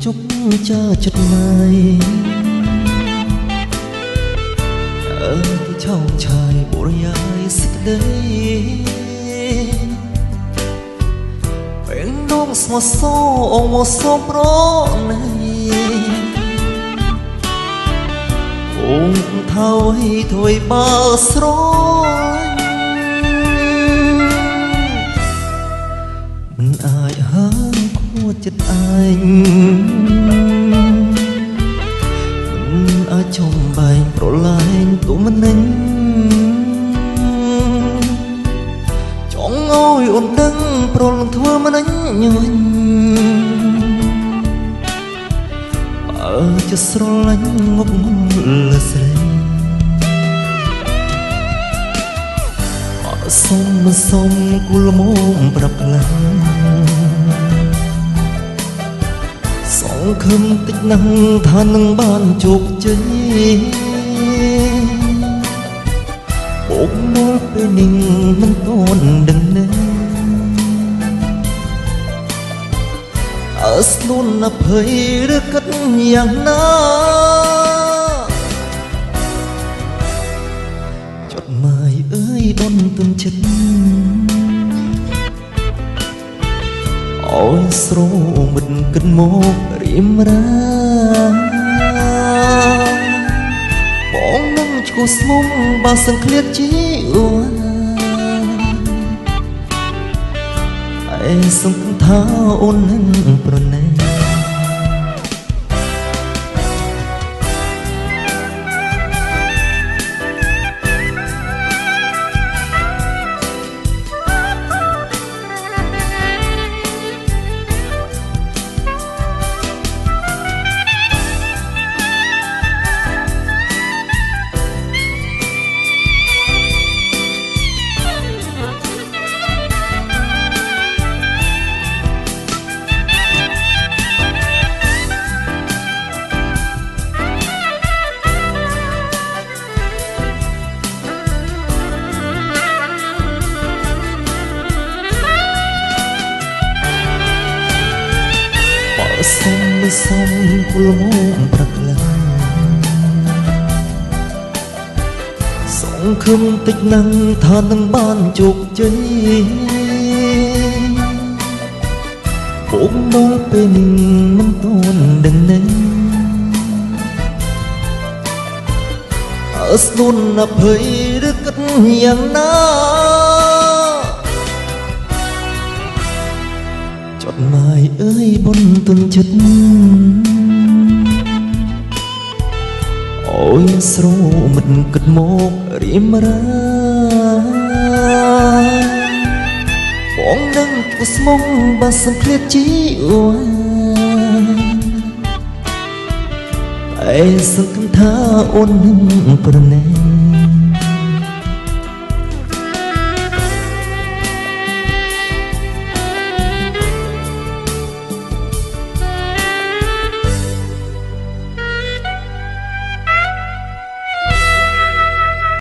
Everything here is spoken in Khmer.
ជប់ចាចិត្តម៉ៃទីឆោមឆាយបុរយាយសេចក្ដីពេលនងស្មោះសអងមកសប្រណៃអូនថៅឲ្យថយបើស្រមិនអាចហើខួចចិត្តអញមិនអាចចំបែងប្រឡាញ់ទុំមិនចង់ឲ្យអូនដឹងប្រលឹងធ្វើមិនញញបើจะស្រឡាញ់ងប់ងល់លើស្រីសុំមិនសុំគូលមកប្រាប់ខ្លាំងសង្ឃឹមតិចណាស់ថានឹងបានជោគជ័យបោកមកពេលនេះមិនតន់ដឹងទេស្លូនអភ័យឬគិតយ៉ាងណាចុតម៉ាយអើយដុនទុនចិត្តអោយស្រោមិនគិតមករៀមរាបងនឹងឈ្គោះស្មុំបើសង្ឃ្លាតជីអួនសង្ឃឹមថាអូននឹងប្រណែសុំគូលមកប្រក្លាសង្ឃឹមតិចណាស់ថានឹងបានជោគជ័យបូកដល់ពេលនេះមិនតន់ដឹងទេស្លូនអភ័យឬគិតយ៉ាងណាចុតម៉ាយអើយបុនទុនចិត្តអូយស្រោមិនគិតមករៀមរាបងនឹងឈ្មោះស្មុំបើសង្ឃ្លាតជីអួនតែសង្ឃឹមថាអូននឹងប្រណែ